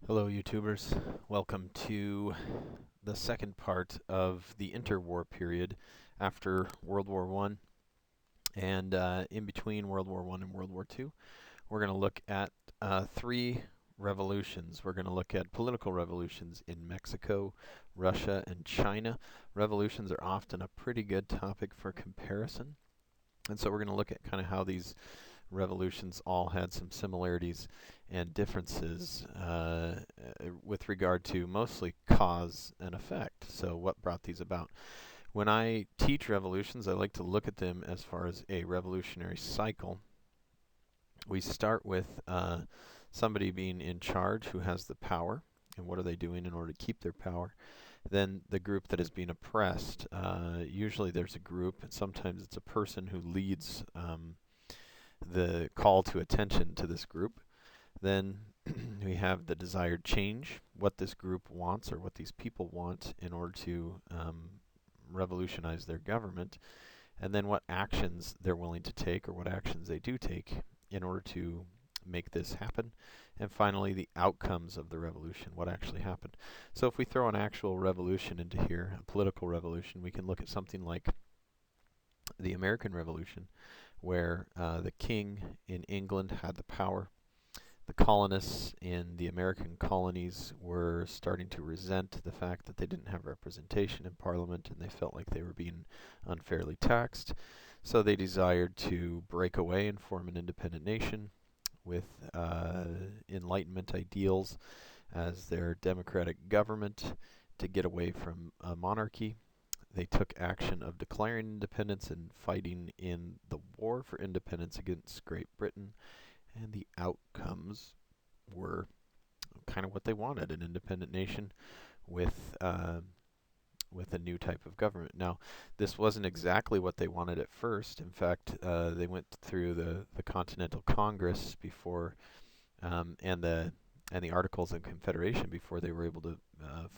Hello, YouTubers. Welcome to the second part of the interwar period after World War I and in between World War I and World War II. We're going to look at three revolutions. We're going to look at political revolutions in Mexico, Russia, and China. Revolutions are often a pretty good topic for comparison. And so we're going to look at kind of how these revolutions all had some similarities and differences with regard to mostly cause and effect. So what brought these about? When I teach revolutions, I like to look at them as far as a revolutionary cycle. We start with somebody being in charge who has the power, and what are they doing in order to keep their power. Then the group that is being oppressed. Usually there's a group, and sometimes it's a person who leads the call to attention to this group. Then we have the desired change, what this group wants or what these people want in order to revolutionize their government, and then what actions they're willing to take or what actions they do take in order to make this happen, and finally the outcomes of the revolution, what actually happened. So if we throw an actual revolution into here, a political revolution, we can look at something like the American Revolution, where the king in England had the power. The colonists in the American colonies were starting to resent the fact that they didn't have representation in Parliament, and they felt like they were being unfairly taxed. So they desired to break away and form an independent nation with Enlightenment ideals as their democratic government to get away from a monarchy. They took action of declaring independence and fighting in the war for independence against Great Britain, and the outcomes were kind of what they wanted, an independent nation with a new type of government. Now, this wasn't exactly what they wanted at first. In fact, they went through the Continental Congress before and the Articles of Confederation before they were able to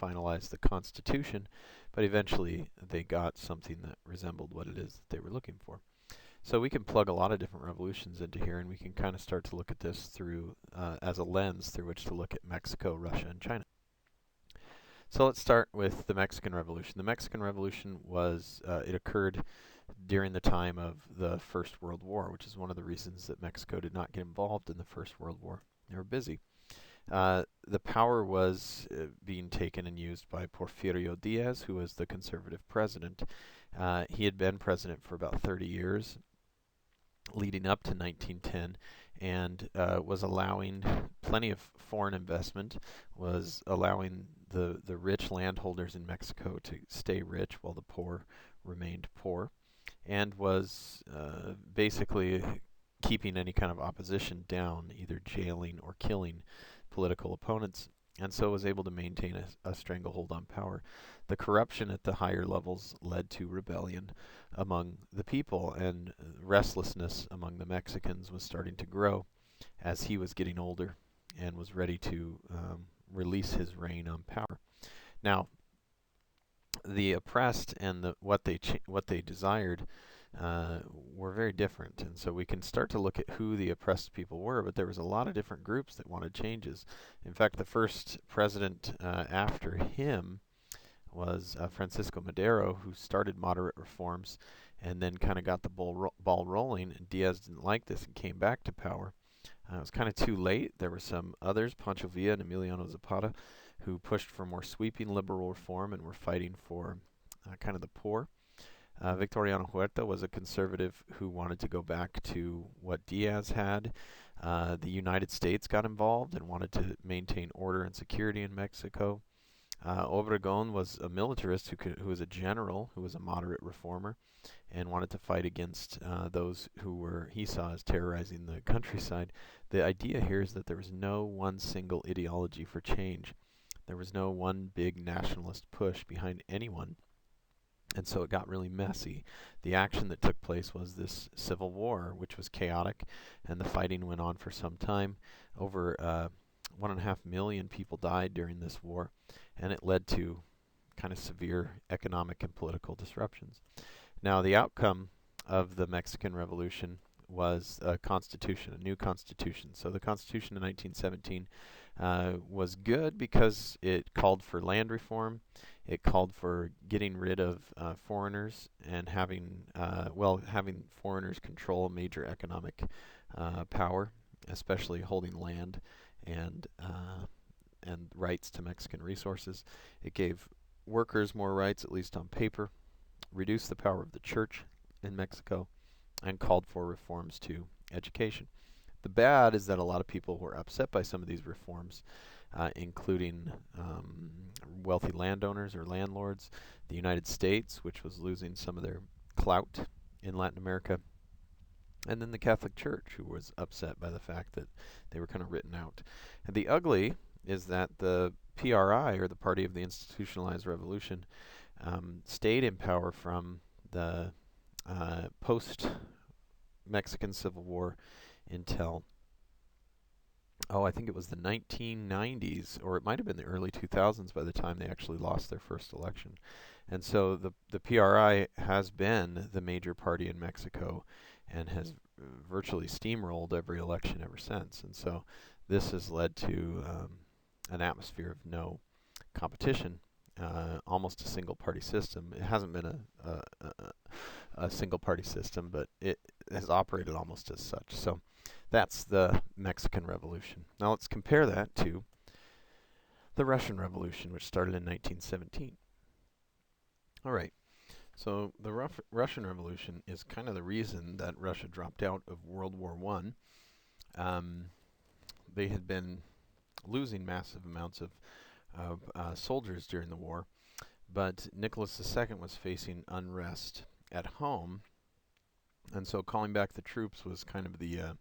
finalize the Constitution, but eventually they got something that resembled what it is that they were looking for. So we can plug a lot of different revolutions into here, and we can kind of start to look at this through as a lens through which to look at Mexico, Russia, and China. So let's start with the Mexican Revolution. The Mexican Revolution it occurred during the time of the First World War, which is one of the reasons that Mexico did not get involved in the First World War. They were busy. The power was being taken and used by Porfirio Diaz, who was the conservative president. He had been president for about 30 years, leading up to 1910, and was allowing plenty of foreign investment, was allowing the rich landholders in Mexico to stay rich while the poor remained poor, and was basically keeping any kind of opposition down, either jailing or killing political opponents, and so was able to maintain a stranglehold on power. The corruption at the higher levels led to rebellion among the people, and restlessness among the Mexicans was starting to grow as he was getting older and was ready to release his reign on power. Now, the oppressed and what they desired were very different, and so we can start to look at who the oppressed people were, but there was a lot of different groups that wanted changes. In fact, the first president after him was Francisco Madero, who started moderate reforms and then kind of got the ball rolling, and Diaz didn't like this and came back to power. It was kind of too late. There were some others, Pancho Villa and Emiliano Zapata, who pushed for more sweeping liberal reform and were fighting for kind of the poor. Victoriano Huerta was a conservative who wanted to go back to what Diaz had. The United States got involved and wanted to maintain order and security in Mexico. Obregón was a militarist who was a general, who was a moderate reformer, and wanted to fight against those who he saw as terrorizing the countryside. The idea here is that there was no one single ideology for change. There was no one big nationalist push behind anyone. And so it got really messy. The action that took place was this civil war, which was chaotic, and the fighting went on for some time. Over 1.5 million people died during this war, and it led to kind of severe economic and political disruptions. Now, the outcome of the Mexican Revolution was a constitution, a new constitution. So the constitution in 1917 was good because it called for land reform. It called for getting rid of foreigners and having foreigners control major economic power, especially holding land and rights to Mexican resources. It gave workers more rights, at least on paper, reduced the power of the church in Mexico, and called for reforms to education. The bad is that a lot of people were upset by some of these reforms, including wealthy landowners or landlords, the United States, which was losing some of their clout in Latin America, and then the Catholic Church, who was upset by the fact that they were kind of written out. And the ugly is that the PRI, or the Party of the Institutionalized Revolution, stayed in power from the post-Mexican Civil War until, I think it was the 1990s, or it might have been the early 2000s by the time they actually lost their first election. And so the PRI has been the major party in Mexico and has virtually steamrolled every election ever since. And so this has led to an atmosphere of no competition, almost a single-party system. It hasn't been a single-party system, but it has operated almost as such. So that's the Mexican Revolution. Now let's compare that to the Russian Revolution, which started in 1917. All right. So the Russian Revolution is kind of the reason that Russia dropped out of World War I. They had been losing massive amounts of soldiers during the war, but Nicholas II was facing unrest at home, and so calling back the troops was kind of the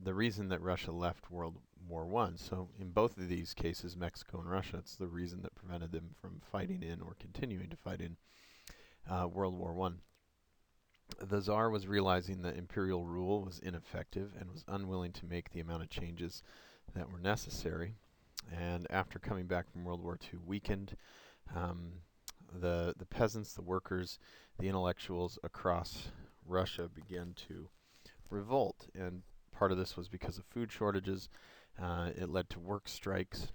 reason that Russia left World War I. So in both of these cases, Mexico and Russia, it's the reason that prevented them from fighting in or continuing to fight in World War I. The Tsar was realizing that imperial rule was ineffective and was unwilling to make the amount of changes that were necessary. And after coming back from World War II, weakened, the peasants, the workers, the intellectuals across Russia began to revolt. And part of this was because of food shortages. It led to work strikes.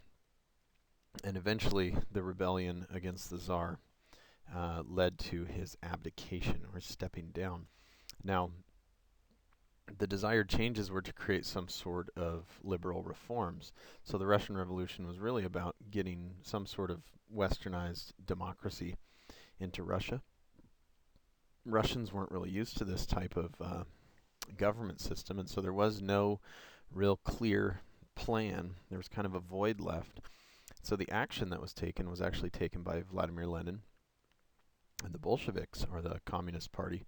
And eventually, the rebellion against the Tsar led to his abdication, or stepping down. Now, the desired changes were to create some sort of liberal reforms. So the Russian Revolution was really about getting some sort of westernized democracy into Russia. Russians weren't really used to this type of government system, and so there was no real clear plan. There was kind of a void left. So the action that was taken was actually taken by Vladimir Lenin and the Bolsheviks, or the Communist Party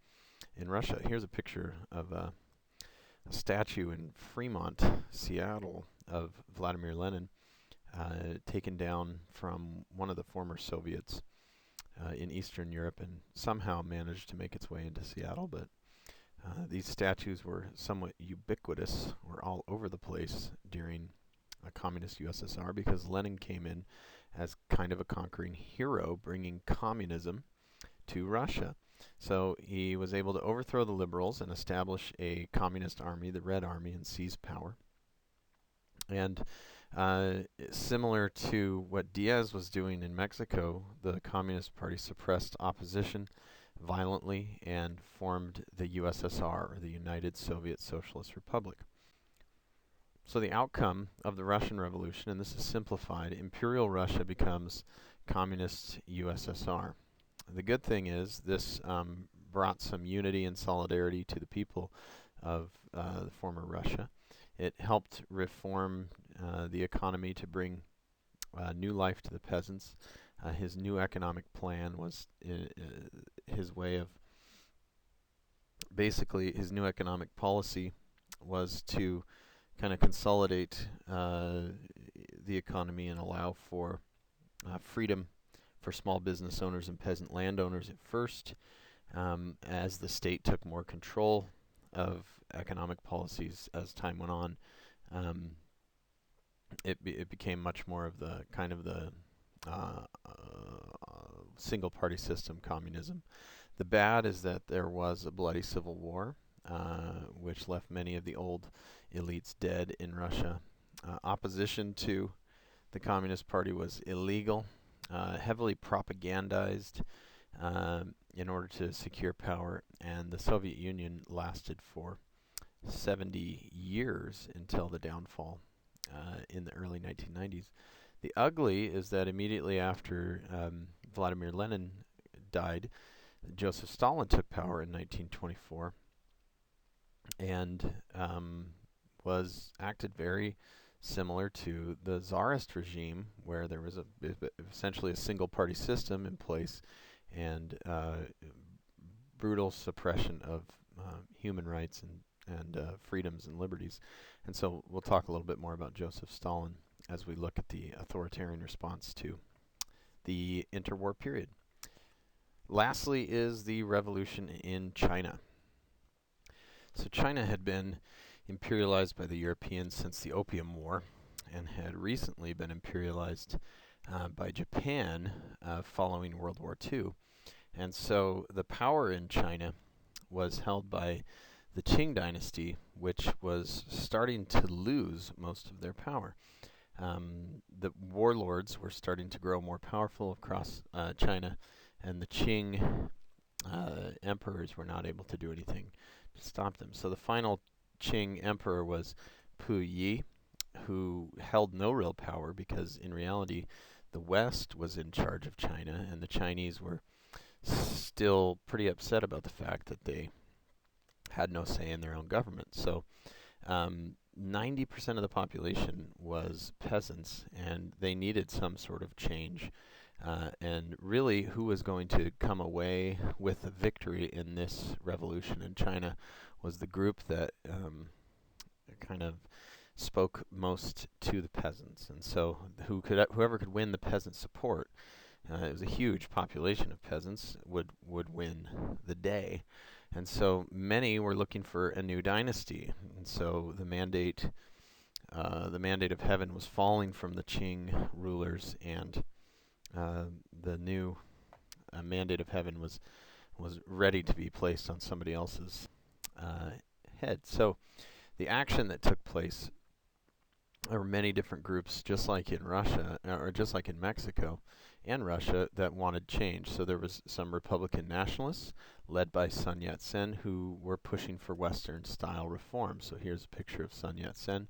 in Russia. Here's a picture of a statue in Fremont, Seattle, of Vladimir Lenin, taken down from one of the former Soviets in Eastern Europe, and somehow managed to make its way into Seattle. But these statues were somewhat ubiquitous, were all over the place during a communist USSR, because Lenin came in as kind of a conquering hero, bringing communism to Russia. So he was able to overthrow the liberals and establish a communist army, the Red Army, and seize power. And similar to what Diaz was doing in Mexico, the Communist Party suppressed opposition violently and formed the USSR, or the United Soviet Socialist Republic. So the outcome of the Russian Revolution, and this is simplified, Imperial Russia becomes Communist USSR. The good thing is this brought some unity and solidarity to the people of the former Russia. It helped reform the economy to bring new life to the peasants. His new economic plan was his way of, basically his new economic policy was to kind of consolidate the economy and allow for freedom for small business owners and peasant landowners at first. As the state took more control of economic policies as time went on, it became much more of the kind of the single party system, communism. The bad is that there was a bloody civil war, which left many of the old elites dead in Russia. Opposition to the Communist Party was illegal, heavily propagandized in order to secure power, and the Soviet Union lasted for 70 years until the downfall in the early 1990s. The ugly is that immediately after Vladimir Lenin died, Joseph Stalin took power in 1924 and was acted very similar to the Tsarist regime, where there was essentially a single-party system in place and brutal suppression of human rights and freedoms and liberties. And so we'll talk a little bit more about Joseph Stalin as we look at the authoritarian response to the interwar period. Lastly is the revolution in China. So China had been imperialized by the Europeans since the Opium War and had recently been imperialized by Japan following World War II. And so the power in China was held by the Qing dynasty, which was starting to lose most of their power. The warlords were starting to grow more powerful across China, and the Qing emperors were not able to do anything to stop them. So the final Qing emperor was Pu Yi, who held no real power because in reality the West was in charge of China, and the Chinese were still pretty upset about the fact that they had no say in their own government. So 90% of the population was peasants, and they needed some sort of change. And really, who was going to come away with a victory in this revolution in China was the group that kind of spoke most to the peasants. And so whoever could win the peasant support, it was a huge population of peasants, would win the day. And so many were looking for a new dynasty. And so the mandate of heaven was falling from the Qing rulers, and the new mandate of heaven was ready to be placed on somebody else's head. So the action that took place, there were many different groups, just like in Russia, or just like in Mexico and Russia, that wanted change. So there was some Republican nationalists led by Sun Yat-sen who were pushing for Western-style reforms. So here's a picture of Sun Yat-sen.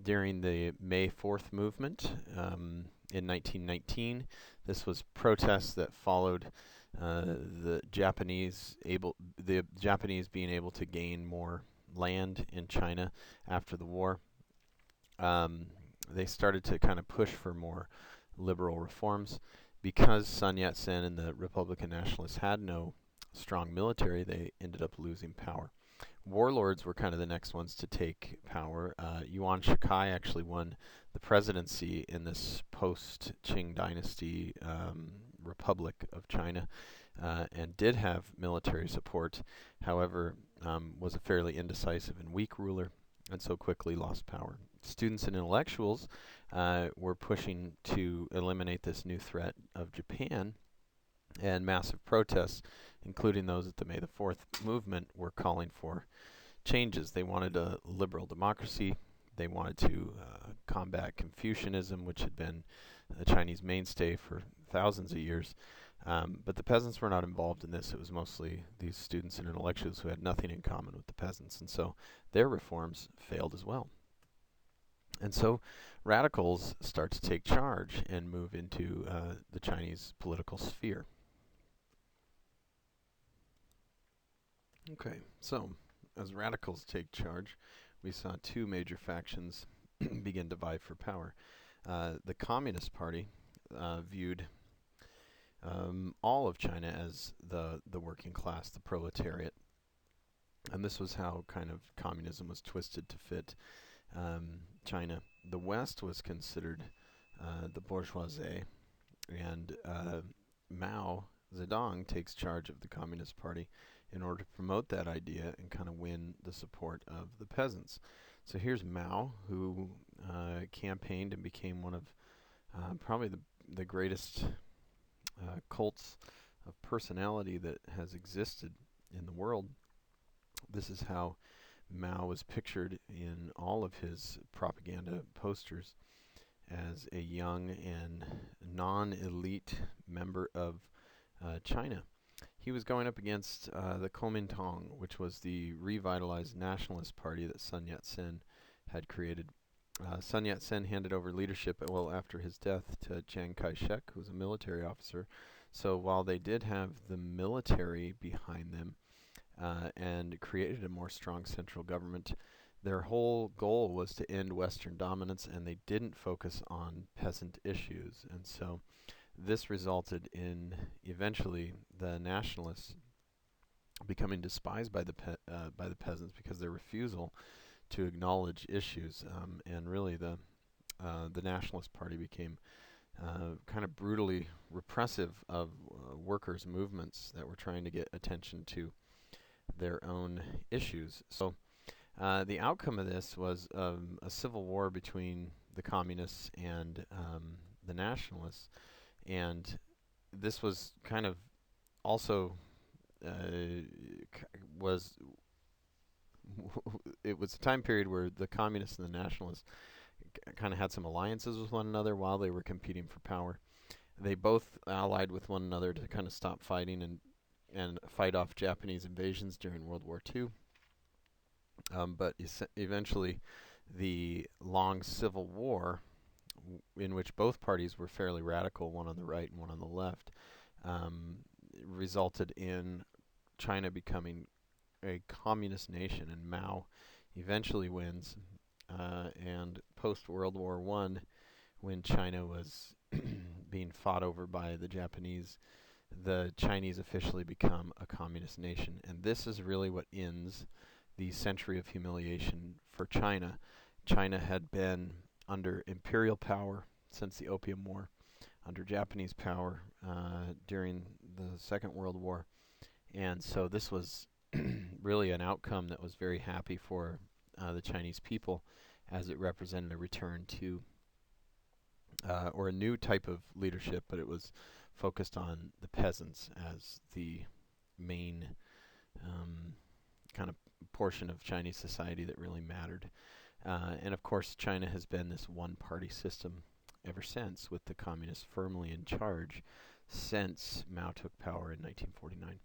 During the May 4th movement in 1919, this was protests that followed the Japanese being able to gain more land in China after the war. They started to kind of push for more liberal reforms. Because Sun Yat-sen and the Republican nationalists had no strong military, they ended up losing power. Warlords were kind of the next ones to take power. Yuan Shikai actually won the presidency in this post-Qing dynasty Republic of China and did have military support, however, was a fairly indecisive and weak ruler, and so quickly lost power. Students and intellectuals were pushing to eliminate this new threat of Japan, and massive protests, including those at the May the 4th movement, were calling for changes. They wanted a liberal democracy. They wanted to combat Confucianism, which had been a Chinese mainstay for thousands of years. But the peasants were not involved in this. It was mostly these students and intellectuals who had nothing in common with the peasants, and so their reforms failed as well. And so radicals start to take charge and move into the Chinese political sphere. Okay, so as radicals take charge, we saw two major factions begin to vie for power. The Communist Party viewed all of China as the working class, the proletariat. And this was how kind of communism was twisted to fit China. The West was considered the bourgeoisie, and Mao Zedong takes charge of the Communist Party in order to promote that idea and kind of win the support of the peasants. So here's Mao, who campaigned and became one of probably the greatest cults of personality that has existed in the world. This is how Mao was pictured in all of his propaganda posters, as a young and non-elite member of China. He was going up against the Kuomintang, which was the revitalized nationalist party that Sun Yat-sen had created. Sun Yat-sen handed over leadership, well, after his death, to Chiang Kai-shek, who was a military officer. So while they did have the military behind them and created a more strong central government, their whole goal was to end Western dominance, and they didn't focus on peasant issues. And so this resulted in eventually the nationalists becoming despised by the peasants because of their refusal to acknowledge issues, and really the Nationalist Party became kind of brutally repressive of workers' movements that were trying to get attention to their own issues. So the outcome of this was a civil war between the communists and the nationalists, and this was kind of also was it was a time period where the communists and the nationalists kind of had some alliances with one another while they were competing for power. They both allied with one another to kind of stop fighting and fight off Japanese invasions during World War II. But eventually, the long civil war, in which both parties were fairly radical, one on the right and one on the left, resulted in China becoming a communist nation, and Mao eventually wins. And post-World War I, when China was being fought over by the Japanese, the Chinese officially become a communist nation. And this is really what ends the century of humiliation for China. China had been under imperial power since the Opium War, under Japanese power during the Second World War. And so this was really an outcome that was very happy for the Chinese people, as it represented a return to or a new type of leadership, but it was focused on the peasants as the main kind of portion of Chinese society that really mattered. And of course, China has been this one-party system ever since, with the communists firmly in charge since Mao took power in 1949.